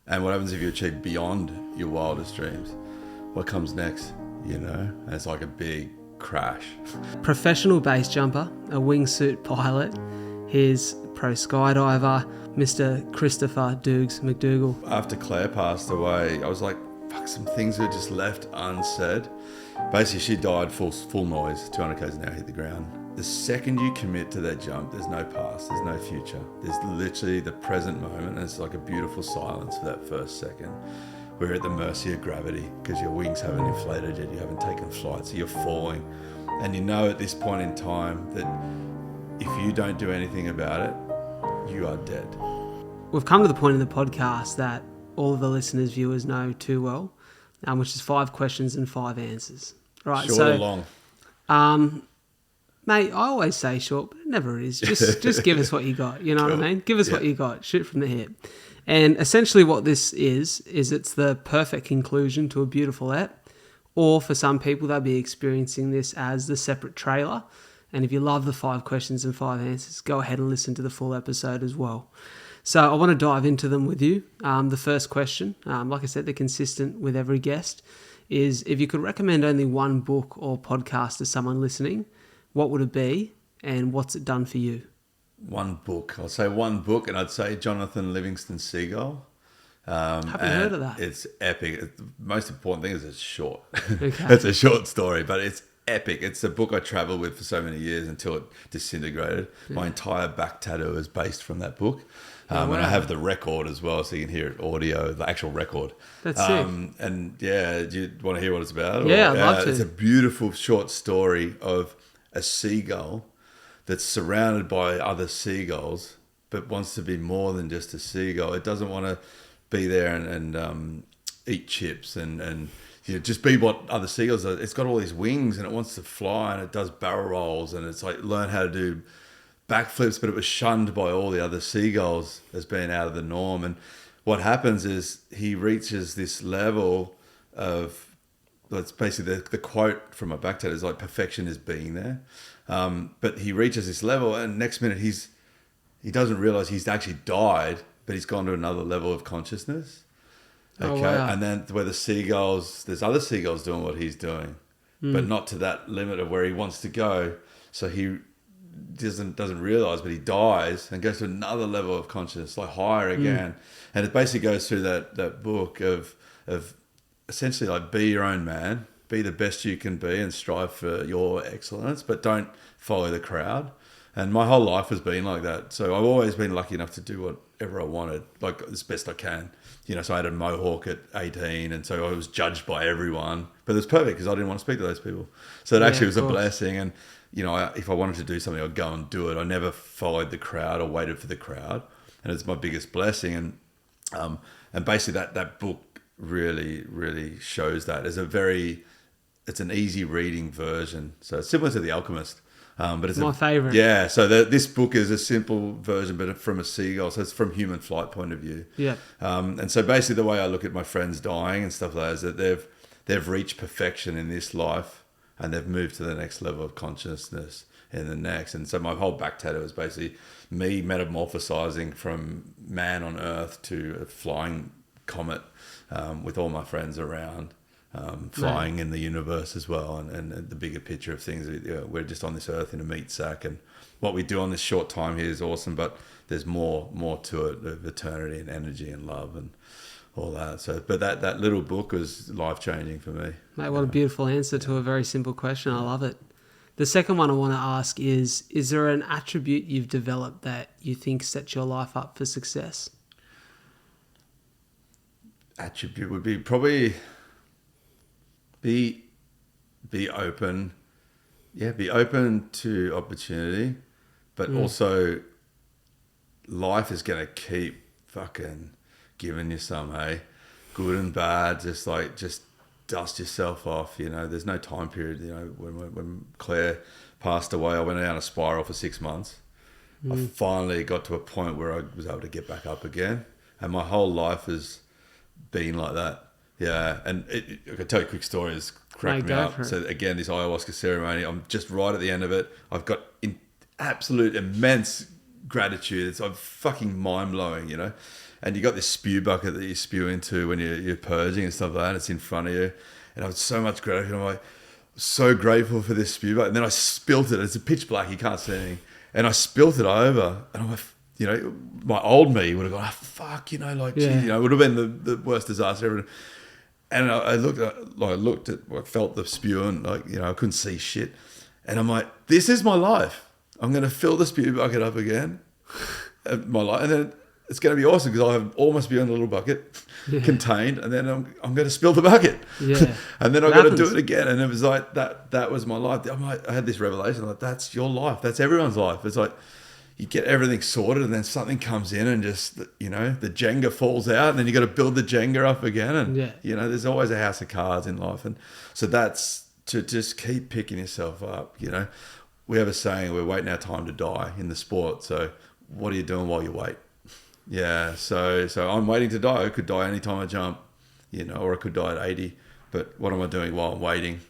And what happens if you achieve beyond your wildest dreams? What comes next, And it's like a big crash. Professional base jumper, a wingsuit pilot, his pro skydiver, Mr. Christopher Douggs Mcdougall. After Claire passed away, I was like, fuck, some things were just left unsaid. Basically, she died full noise, 200 k's an hour, hit the ground. The second you commit to that jump, there's no past, there's no future. There's literally the present moment, and it's like a beautiful silence for that first second. We're at the mercy of gravity because your wings haven't inflated yet, you haven't taken flight, so you're falling. And you know at this point in time that if you don't do anything about it, you are dead. We've come to the point in the podcast that all of the listeners, viewers know too well, which is 5 questions and 5 answers. Right, short or long? Mate, I always say short, but it never is. Just give us what you got. You know what I mean? Give us what you got. Shoot from the hip. And essentially what this is it's the perfect conclusion to a beautiful ep. Or for some people, they'll be experiencing this as the separate trailer. And if you love the 5 questions and 5 answers, go ahead and listen to the full episode as well. So I want to dive into them with you. The first question, like I said, they're consistent with every guest, is if you could recommend only one book or podcast to someone listening, what would it be and what's it done for you? One book. I'll say one book, and I'd say Jonathan Livingston Seagull. Haven't heard of that. It's epic. The most important thing is it's short. Okay. It's a short story, but it's epic. It's a book I travelled with for so many years until it disintegrated. Yeah. My entire back tattoo is based from that book. And I have the record as well, so you can hear it audio, the actual record. That's sick. And yeah, do you want to hear what it's about? Yeah, I'd love to. It's a beautiful short story of a seagull that's surrounded by other seagulls, but wants to be more than just a seagull. It doesn't want to be there and eat chips and just be what other seagulls are. It's got all these wings and it wants to fly, and it does barrel rolls, and it's like learn how to do backflips, but it was shunned by all the other seagulls as being out of the norm. And what happens is he reaches this level of, that's basically the quote from my back tattoo is like, perfection is being there. But he reaches this level, and next minute he doesn't realize he's actually died, but he's gone to another level of consciousness. Okay. Oh, wow. And then where there's other seagulls doing what he's doing, but not to that limit of where he wants to go. So he doesn't realize, but he dies and goes to another level of consciousness, like higher again. And it basically goes through that book of essentially like, be your own man, be the best you can be and strive for your excellence, but don't follow the crowd. And my whole life has been like that. So I've always been lucky enough to do whatever I wanted, like as best I can. So I had a mohawk at 18, and so I was judged by everyone. But it was perfect because I didn't want to speak to those people. So it actually was a blessing. And, if I wanted to do something, I'd go and do it. I never followed the crowd or waited for the crowd. And it's my biggest blessing. And basically that book really, really shows that. It's an easy reading version. So it's similar to The Alchemist. But it's my favorite. Yeah. So this book is a simple version, but from a seagull. So it's from human flight point of view. Yeah. And so basically the way I look at my friends dying and stuff like that is that they've reached perfection in this life, and they've moved to the next level of consciousness in the next. And so my whole back tattoo is basically me metamorphosizing from man on Earth to a flying comet, with all my friends around. Flying in the universe as well, and the bigger picture of things. We're just on this earth in a meat sack, and what we do on this short time here is awesome, but there's more to it, of eternity and energy and love and all that. So, but that little book was life-changing for me. Mate, what a beautiful answer to a very simple question. I love it. The second one I want to ask is there an attribute you've developed that you think sets your life up for success? Attribute would be probably be open. Yeah, be open to opportunity, but also life is going to keep fucking giving you some, hey? Good and bad, just dust yourself off, There's no time period, when Claire passed away, I went down a spiral for 6 months. I finally got to a point where I was able to get back up again, and my whole life has been like that. Yeah, and I can tell you a quick story. It's cracked me up. So again, this ayahuasca ceremony, I'm just right at the end of it. I've got absolute immense gratitude. It's fucking mind-blowing, and you got this spew bucket that you spew into when you're purging and stuff like that, and it's in front of you. And I was so much gratitude. I'm like, so grateful for this spew bucket. And then I spilt it. It's a pitch black. You can't see anything. And I spilt it over. And I'm like, you know, my old me would have gone, oh, fuck, you know, like, geez, you know, it would have been the worst disaster ever. And I felt the spew and, like, you know, I couldn't see shit. And I'm like, this is my life. I'm going to fill the spew bucket up again. My life. And then it's going to be awesome because I'll have all my spew in a little bucket contained. And then I'm going to spill the bucket. Yeah. And then I've got to do it again. And it was like, that was my life. I had this revelation, like, that's your life. That's everyone's life. It's like, you get everything sorted and then something comes in and just, you know, the Jenga falls out and then you got to build the Jenga up again. And, you know, there's always a house of cards in life. And so that's to just keep picking yourself up. You know, we have a saying, we're waiting our time to die in the sport. So what are you doing while you wait? Yeah. So I'm waiting to die. I could die anytime I jump, you know, or I could die at 80. But what am I doing while I'm waiting?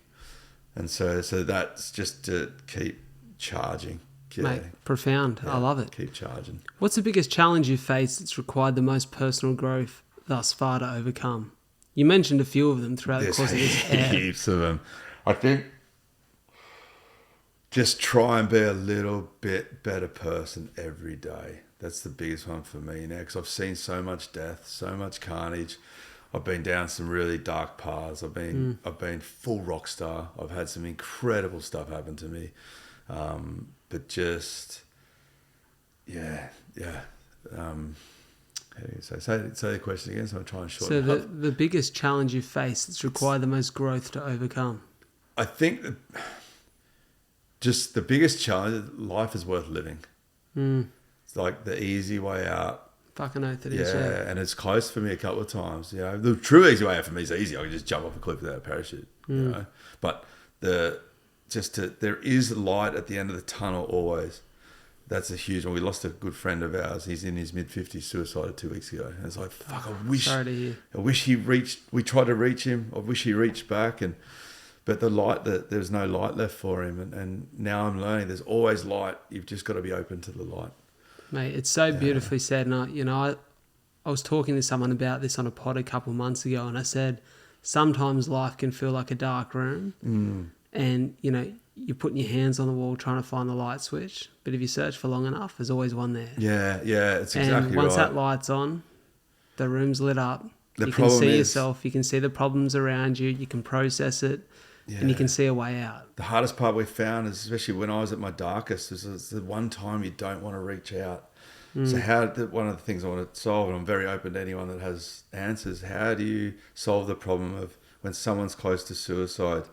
And so that's just to keep charging. Yeah. Mate, profound. I love it. Keep charging. What's the biggest challenge you've faced that's required the most personal growth thus far to overcome? You mentioned a few of them throughout the course of this. Heaps of them. I think just try and be a little bit better person every day. That's the biggest one for me now, because I've seen so much death, so much carnage. I've been down some really dark paths. I've been full rock star. I've had some incredible stuff happen to me. But just, yeah. How do you say the question again? So I'm trying to shorten it up. So the biggest challenge you face that's required the most growth to overcome? I think that just the biggest challenge, life is worth living. It's like the easy way out. Fucking oath it is. Yeah, and it's close for me a couple of times. You know, the true easy way out for me is easy. I can just jump off a cliff without a parachute. You know, but there is light at the end of the tunnel always. That's a huge one. We lost a good friend of ours. He's in his mid-50s, suicided 2 weeks ago. And it's like, fuck, I wish he reached, we tried to reach him. I wish he reached back. But there's no light left for him. And now I'm learning there's always light. You've just got to be open to the light. Mate, it's so beautifully said. And I was talking to someone about this on a pod a couple of months ago. And I said, sometimes life can feel like a dark room. And, you know, you're putting your hands on the wall trying to find the light switch. But if you search for long enough, there's always one there. Yeah, it's exactly right. And once that light's on, the room's lit up. You can see yourself. You can see the problems around you. You can process it. And you can see a way out. The hardest part we found is, especially when I was at my darkest, is the one time you don't want to reach out. So one of the things I want to solve, and I'm very open to anyone that has answers, how do you solve the problem of when someone's close to suicide?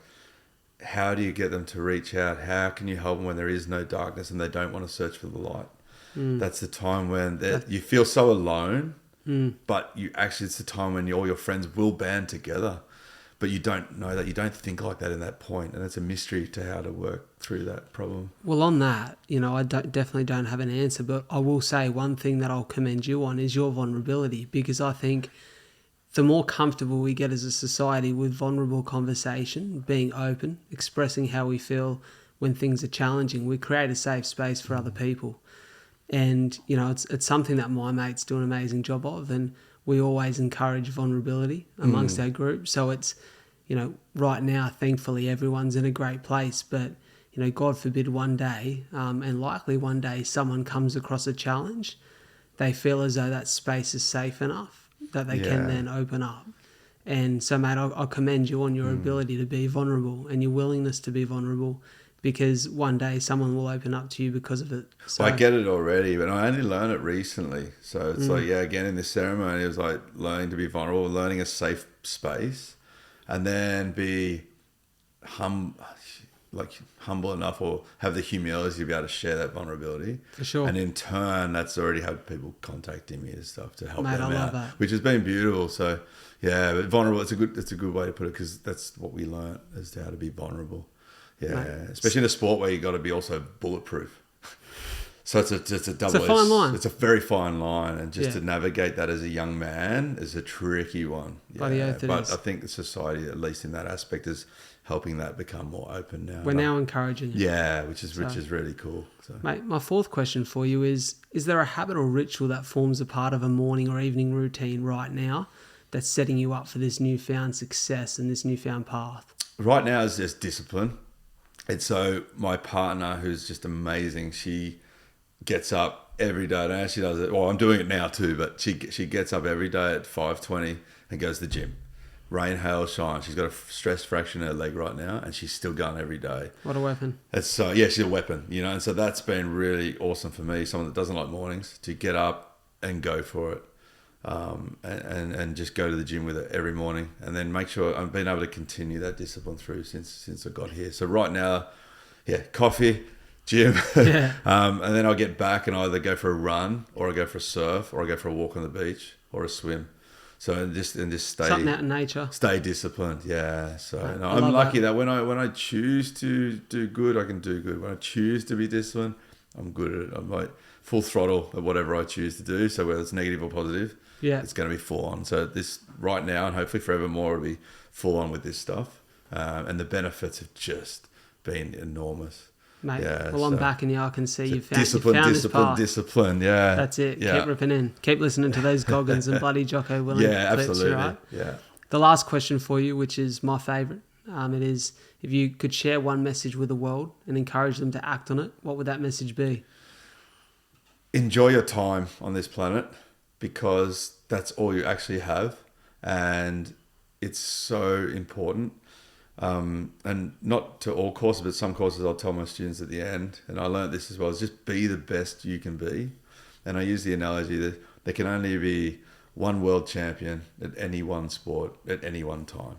How do you get them to reach out? How can you help them when there is no darkness and they don't want to search for the light? That's the time when you feel so alone, but it's the time when all your friends will band together, but you don't know that. You don't think like that in that point, and it's a mystery to how to work through that problem. Well, on that, you know, I definitely don't have an answer, but I will say one thing that I'll commend you on is your vulnerability, because I think the more comfortable we get as a society with vulnerable conversation, being open, expressing how we feel when things are challenging, we create a safe space for other people. And, you know, it's something that my mates do an amazing job of, and we always encourage vulnerability amongst our group. So it's, you know, right now, thankfully, everyone's in a great place, but, you know, God forbid one day, and likely one day, someone comes across a challenge, they feel as though that space is safe enough that they can then open up. And so, mate, I'll commend you on your ability to be vulnerable and your willingness to be vulnerable, because one day someone will open up to you because of it. So, I get it already, but I only learned it recently. So it's like, again, in this ceremony, it was like learning to be vulnerable, learning a safe space, and then be humble enough, or have the humility to be able to share that vulnerability. For sure. And in turn, that's already had people contacting me and stuff to help them I love out, that. which has been beautiful. So yeah, but vulnerable, it's a good way to put it, because that's what we learned, as to how to be vulnerable. Yeah, especially in a sport where you got to be also bulletproof. So it's a double. It's a fine line. It's a very fine line, and just Yeah. to navigate that as a young man is a tricky one. By the oath it but is. I think the society, at least in that aspect, is helping that become more open now. We're now encouraging it. Yeah, which is really cool. So. Mate, my fourth question for you is there a habit or ritual that forms a part of a morning or evening routine right now that's setting you up for this newfound success and this newfound path? Right now is just discipline. And so my partner, who's just amazing, she gets up every day. Now she does it. Well, I'm doing it now too, but she gets up every day at 5:20 and goes to the gym. Rain, hail, shine. She's got a stress fraction in her leg right now, and she's still going every day. What a weapon. It's she's a weapon, you know. And so that's been really awesome for me, someone that doesn't like mornings, to get up and go for it. And just go to the gym with it every morning, and then make sure I've been able to continue that discipline through since I got here. So right now, coffee, gym, Yeah. and then I'll get back and either go for a run, or I go for a surf, or I go for a walk on the beach, or a swim. So and just stay Something out in nature. Stay disciplined, yeah. So Right. no, I I'm love lucky that. that when I choose to do good, I can do good. When I choose to be disciplined, I'm good at it. I'm like full throttle at whatever I choose to do. So whether it's negative or positive, Yeah. it's going to be full on. So this right now, and hopefully forevermore, will be full on with this stuff. And the benefits have just been enormous. Mate, Yeah, well, I'm so- back in you. I can see you've found, Discipline, you've found discipline, this path. discipline. Yeah, That's it. Yeah, Keep ripping in. Keep listening to those Goggins and bloody Jocko Willem. yeah, clips, absolutely. right? Yeah. The last question for you, which is my favourite, it is, if you could share one message with the world and encourage them to act on it, what would that message be? Enjoy your time on this planet, because that's all you actually have, and it's so important. And not to all courses, but some courses I'll tell my students at the end, and I learned this as well, is just be the best you can be. And I use the analogy that there can only be one world champion at any one sport at any one time,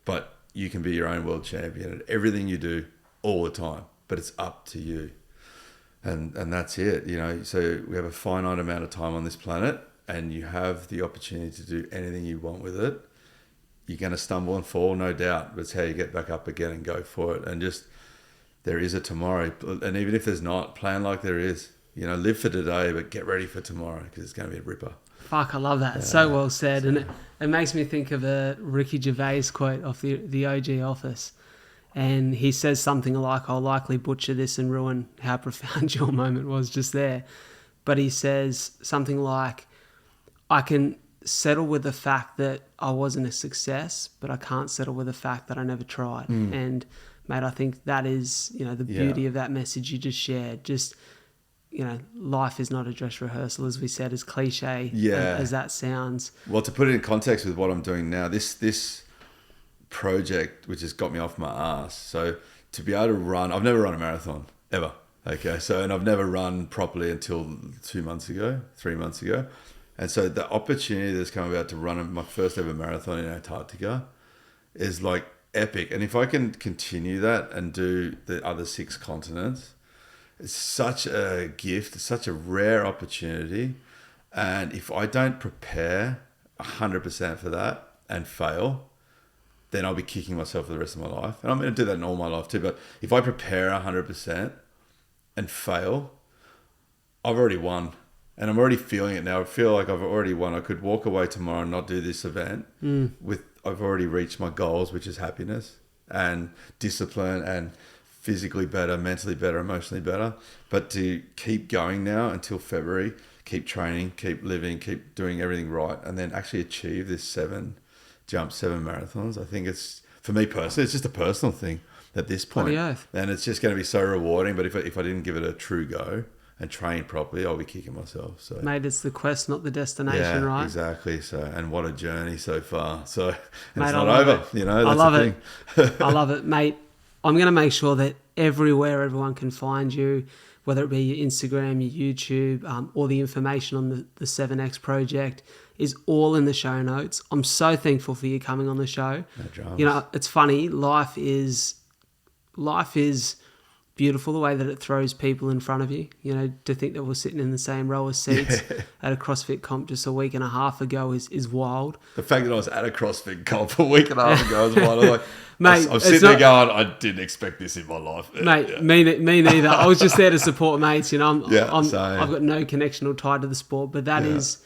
but you can be your own world champion at everything you do all the time, but it's up to you. And that's it, you know. So we have a finite amount of time on this planet, and you have the opportunity to do anything you want with it. You're going to stumble and fall, no doubt, but it's how you get back up again and go for it. And just, there is a tomorrow. And even if there's not, plan like there is. You know, live for today, but get ready for tomorrow, because it's going to be a ripper. Fuck, I love that. So well said. And it makes me think of a Ricky Gervais quote off the OG Office. And he says something like, I'll likely butcher this and ruin how profound your moment was just there. But he says something like, I can settle with the fact that I wasn't a success, but I can't settle with the fact that I never tried. And mate, I think that is, you know, the beauty of that message you just shared. Just, you know, life is not a dress rehearsal, as we said, as cliche as that sounds. Well, to put it in context with what I'm doing now, this project, which has got me off my ass. So to be able to run, I've never run a marathon ever. Okay. So, and I've never run properly until 3 months ago. And so the opportunity that's come about to run my first ever marathon in Antarctica is like epic. And if I can continue that and do the other 6 continents, it's such a gift. It's such a rare opportunity. And if I don't prepare 100% for that and fail, then I'll be kicking myself for the rest of my life. And I'm going to do that in all my life too. But if I prepare 100% and fail, I've already won. And I'm already feeling it now. I feel like I've already won. I could walk away tomorrow and not do this event with, I've already reached my goals, which is happiness and discipline and physically better, mentally better, emotionally better. But to keep going now until February, keep training, keep living, keep doing everything right, and then actually achieve this 7 marathons. I think it's, for me personally, it's just a personal thing at this point. Bloody oath. And it's just going to be so rewarding. But if I didn't give it a true go and train properly, I'll be kicking myself. So Mate, it's the quest, not the destination, right? Exactly. So, and what a journey so far. So, and Mate, it's I not love over. it. You know, that's I love the it. thing. I love it, mate. I'm going to make sure that everywhere everyone can find you, whether it be your Instagram, your YouTube, all the information on the 7X project is all in the show notes. I'm so thankful for you coming on the show. No dramas. You know, it's funny. Life is beautiful the way that it throws people in front of you. You know, to think that we're sitting in the same row of seats at a CrossFit comp just a week and a half ago is wild. The fact that I was at a CrossFit comp a week and a half ago is wild. I'm like, Mate, I'm sitting there going, I didn't expect this in my life. Mate, me neither. I was just there to support mates. You know, same. I've got no connection or tie to the sport, but that is,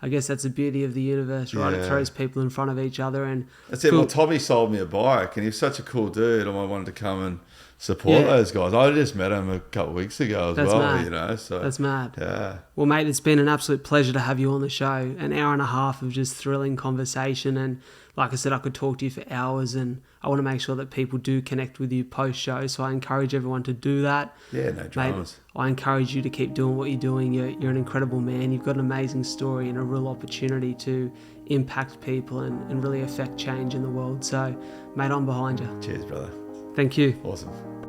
I guess that's the beauty of the universe, right? It throws people in front of each other. And that's it. Well, Tommy sold me a bike, and he was such a cool dude, and I wanted to come and support those guys. I just met him a couple of weeks ago as well, mad. you know. So that's mad. Yeah. Well, mate, it's been an absolute pleasure to have you on the show. An hour and a half of just thrilling conversation, and like I said, I could talk to you for hours, and I want to make sure that people do connect with you post-show, so I encourage everyone to do that. Yeah, no dramas. Mate, I encourage you to keep doing what you're doing. You're an incredible man. You've got an amazing story and a real opportunity to impact people and really affect change in the world. So, mate, I'm behind you. Cheers, brother. Thank you. Awesome.